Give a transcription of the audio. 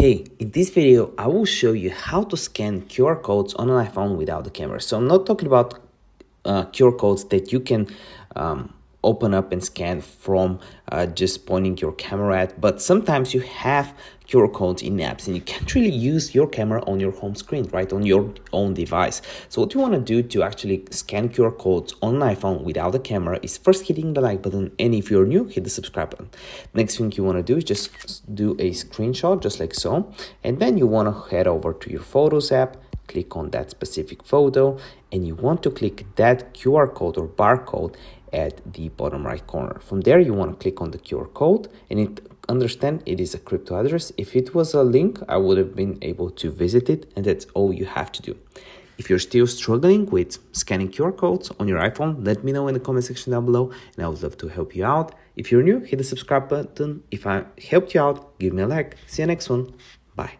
Hey, in this video, I will show you how to scan QR codes on an iPhone without the camera. So I'm not talking about QR codes that you can open up and scan from just pointing your camera at, but sometimes you have QR codes in apps and you can't really use your camera on your home screen, right, on your own device. So what you want to do to actually scan QR codes on an iPhone without the camera is first hitting the like button, and if you're new, hit the subscribe button. Next thing you want to do is just do a screenshot just like so, and then you want to head over to your Photos app, click on that specific photo, and you want to click that QR code or barcode at the bottom right corner. From there, you want to click on the QR code, and understand it is a crypto address. If it was a link, I would have been able to visit it, and that's all you have to do. If you're still struggling with scanning QR codes on your iPhone, let me know in the comment section down below, and I would love to help you out. If you're new, hit the subscribe button. If I helped you out, give me a like. See you next one. Bye.